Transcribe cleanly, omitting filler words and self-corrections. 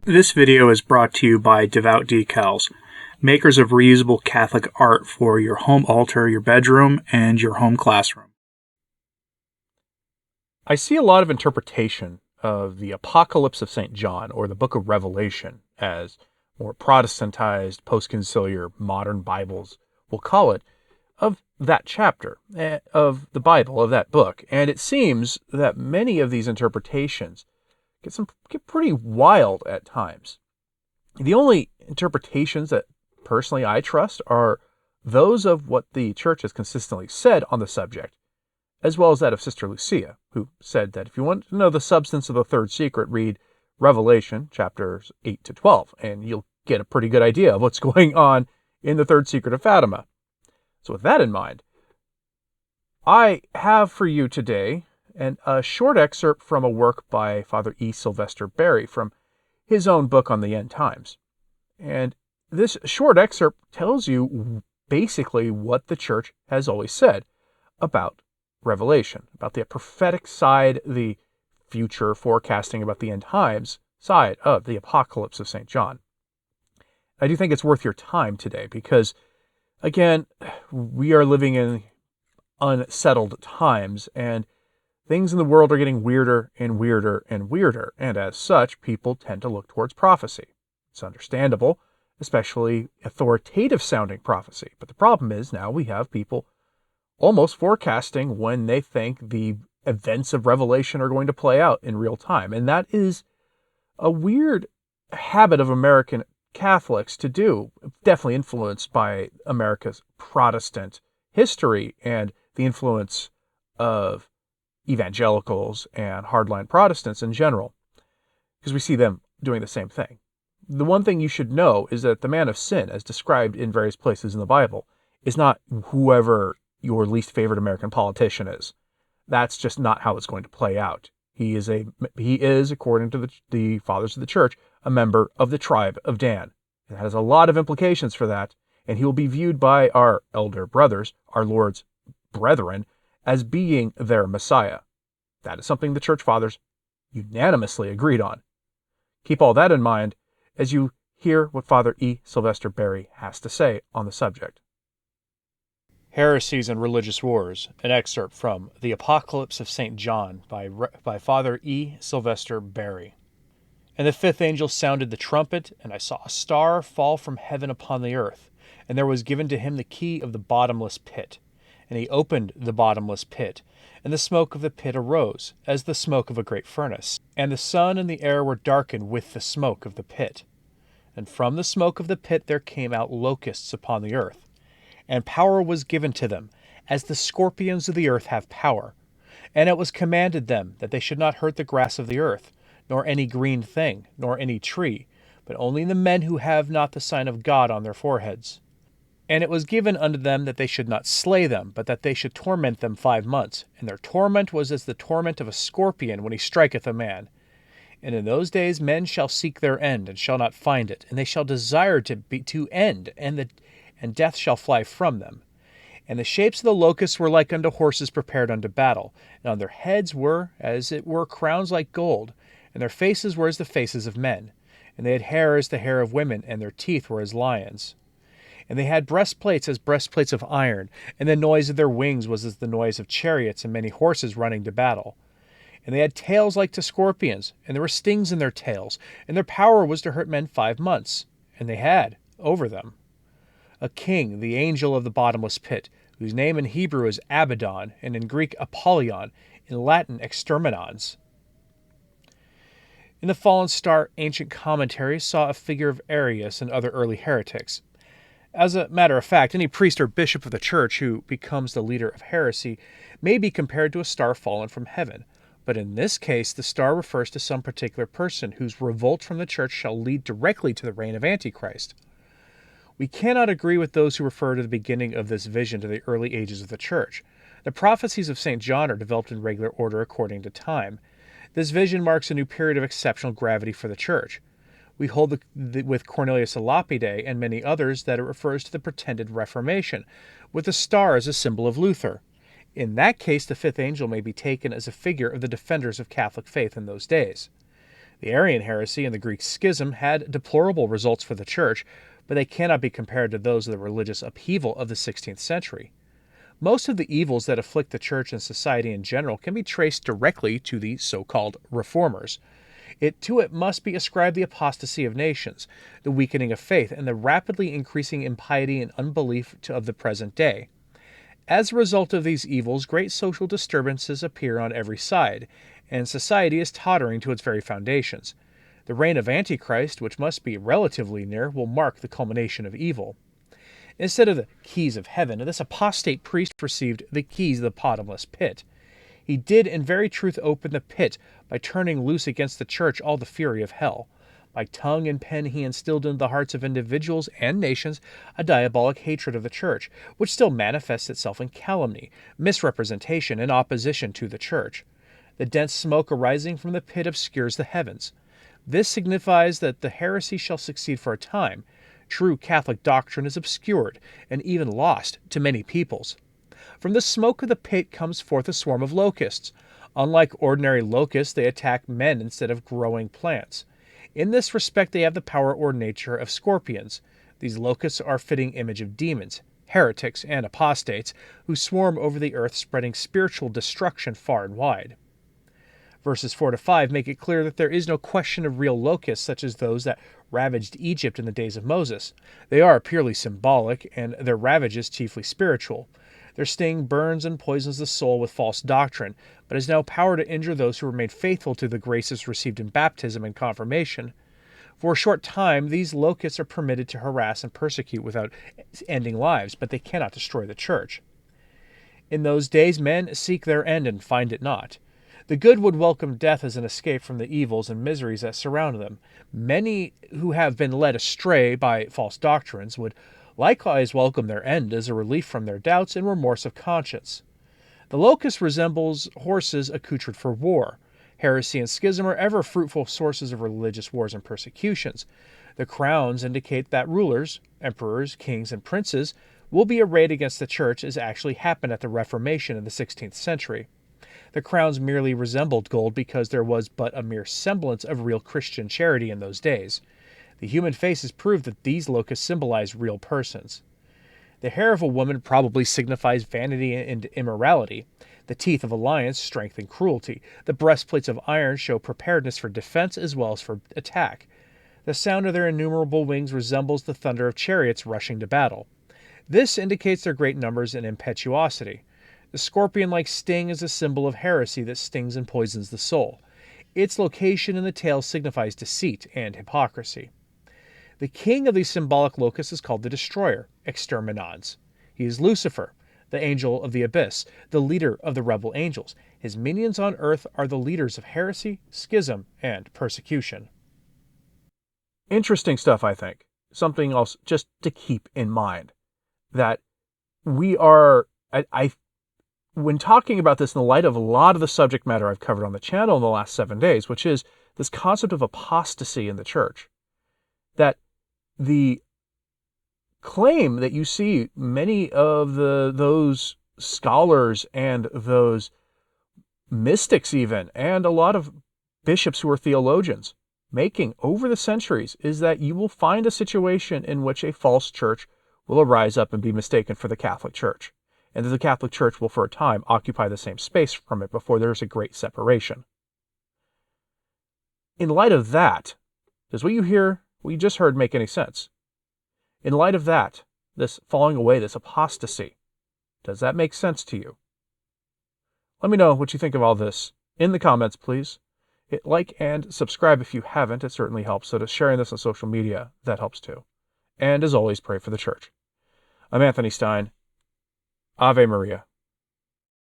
This video is brought to you by Devout Decals, makers of reusable Catholic art for your home altar, your bedroom, and your home classroom. I see a lot of interpretation of the Apocalypse of St. John, or the Book of Revelation, as more Protestantized, post-conciliar, modern Bibles will call it, of that chapter, of the Bible, of that book. And it seems that many of these interpretations get pretty wild at times. The only interpretations that personally I trust are those of what the Church has consistently said on the subject, as well as that of Sister Lucia, who said that if you want to know the substance of the third secret, read Revelation chapters 8 to 12, and you'll get a pretty good idea of what's going on in the third secret of Fatima. So with that in mind, I have for you today a short excerpt from a work by Father E. Sylvester Berry from his own book on the end times. And this short excerpt tells you basically what the Church has always said about Revelation, about the prophetic side, the future forecasting about the end times side of the Apocalypse of St. John. I do think it's worth your time today because, again, we are living in unsettled times, and things in the world are getting weirder and weirder and weirder, and as such, people tend to look towards prophecy. It's understandable, especially authoritative-sounding prophecy. But the problem is now we have people almost forecasting when they think the events of Revelation are going to play out in real time. And that is a weird habit of American Catholics to do, definitely influenced by America's Protestant history and the influence of evangelicals and hardline Protestants in general, because we see them doing the same thing. The one thing you should know is that the man of sin, as described in various places in the Bible, is not whoever your least favorite American politician is. That's just not how it's going to play out. He is, according to the fathers of the Church, a member of the tribe of Dan. It has a lot of implications for that, and he will be viewed by our elder brothers, our Lord's brethren, as being their Messiah. That is something the Church Fathers unanimously agreed on. Keep all that in mind as you hear what Father E. Sylvester Berry has to say on the subject. Heresies and Religious Wars, an excerpt from The Apocalypse of St. John by Father E. Sylvester Berry. And the fifth angel sounded the trumpet, and I saw a star fall from heaven upon the earth, and there was given to him the key of the bottomless pit. And he opened the bottomless pit, and the smoke of the pit arose, as the smoke of a great furnace. And the sun and the air were darkened with the smoke of the pit. And from the smoke of the pit there came out locusts upon the earth. And power was given to them, as the scorpions of the earth have power. And it was commanded them that they should not hurt the grass of the earth, nor any green thing, nor any tree, but only the men who have not the sign of God on their foreheads. And it was given unto them that they should not slay them, but that they should torment them 5 months. And their torment was as the torment of a scorpion when he striketh a man. And in those days men shall seek their end, and shall not find it. And they shall desire to end, and death shall fly from them. And the shapes of the locusts were like unto horses prepared unto battle. And on their heads were, as it were, crowns like gold. And their faces were as the faces of men. And they had hair as the hair of women, and their teeth were as lions. And they had breastplates as breastplates of iron, and the noise of their wings was as the noise of chariots and many horses running to battle. And they had tails like to scorpions, and there were stings in their tails, and their power was to hurt men 5 months. And they had, over them, a king, the angel of the bottomless pit, whose name in Hebrew is Abaddon, and in Greek Apollyon, in Latin Exterminans. In the fallen star, ancient commentaries saw a figure of Arius and other early heretics. As a matter of fact, any priest or bishop of the Church who becomes the leader of heresy may be compared to a star fallen from heaven, but in this case the star refers to some particular person whose revolt from the Church shall lead directly to the reign of Antichrist. We cannot agree with those who refer to the beginning of this vision to the early ages of the Church. The prophecies of St. John are developed in regular order according to time. This vision marks a new period of exceptional gravity for the Church. We hold with Cornelius a Lapide and many others that it refers to the pretended Reformation, with the star as a symbol of Luther. In that case, the fifth angel may be taken as a figure of the defenders of Catholic faith in those days. The Arian heresy and the Greek schism had deplorable results for the Church, but they cannot be compared to those of the religious upheaval of the 16th century. Most of the evils that afflict the Church and society in general can be traced directly to the so-called reformers. To it must be ascribed the apostasy of nations, the weakening of faith, and the rapidly increasing impiety and unbelief of the present day. As a result of these evils, great social disturbances appear on every side, and society is tottering to its very foundations. The reign of Antichrist, which must be relatively near, will mark the culmination of evil. Instead of the keys of heaven, this apostate priest received the keys of the bottomless pit. He did in very truth open the pit by turning loose against the Church all the fury of hell. By tongue and pen he instilled into the hearts of individuals and nations a diabolic hatred of the Church, which still manifests itself in calumny, misrepresentation, and opposition to the Church. The dense smoke arising from the pit obscures the heavens. This signifies that the heresy shall succeed for a time. True Catholic doctrine is obscured and even lost to many peoples. From the smoke of the pit comes forth a swarm of locusts. Unlike ordinary locusts, they attack men instead of growing plants. In this respect, they have the power or nature of scorpions. These locusts are a fitting image of demons, heretics, and apostates, who swarm over the earth, spreading spiritual destruction far and wide. Verses 4 to 5 make it clear that there is no question of real locusts such as those that ravaged Egypt in the days of Moses. They are purely symbolic, and their ravages chiefly spiritual. Their sting burns and poisons the soul with false doctrine, but has no power to injure those who remain faithful to the graces received in baptism and confirmation. For a short time, these locusts are permitted to harass and persecute without ending lives, but they cannot destroy the Church. In those days, men seek their end and find it not. The good would welcome death as an escape from the evils and miseries that surround them. Many who have been led astray by false doctrines would likewise welcome their end as a relief from their doubts and remorse of conscience. The locust resembles horses accoutred for war. Heresy and schism are ever fruitful sources of religious wars and persecutions. The crowns indicate that rulers, emperors, kings, and princes will be arrayed against the Church, as actually happened at the Reformation in the 16th century. The crowns merely resembled gold because there was but a mere semblance of real Christian charity in those days. The human faces prove that these locusts symbolize real persons. The hair of a woman probably signifies vanity and immorality. The teeth of a lion, strength and cruelty. The breastplates of iron show preparedness for defense as well as for attack. The sound of their innumerable wings resembles the thunder of chariots rushing to battle. This indicates their great numbers and impetuosity. The scorpion-like sting is a symbol of heresy that stings and poisons the soul. Its location in the tail signifies deceit and hypocrisy. The king of these symbolic locusts is called the Destroyer, Exterminans. He is Lucifer, the angel of the abyss, the leader of the rebel angels. His minions on earth are the leaders of heresy, schism, and persecution. Interesting stuff, I think. Something else just to keep in mind. That we are, when talking about this in the light of a lot of the subject matter I've covered on the channel in the last 7 days, which is this concept of apostasy in the Church, that the claim that you see many of those scholars and those mystics even, and a lot of bishops who are theologians, making over the centuries is that you will find a situation in which a false church will arise up and be mistaken for the Catholic Church, and that the Catholic Church will for a time occupy the same space from it before there's a great separation. In light of that, does what you just heard make any sense? In light of that, this falling away, this apostasy, does that make sense to you? Let me know what you think of all this in the comments, please. Hit like and subscribe if you haven't. It certainly helps. So does sharing this on social media. That helps too. And as always, pray for the Church. I'm Anthony Stine. Ave Maria.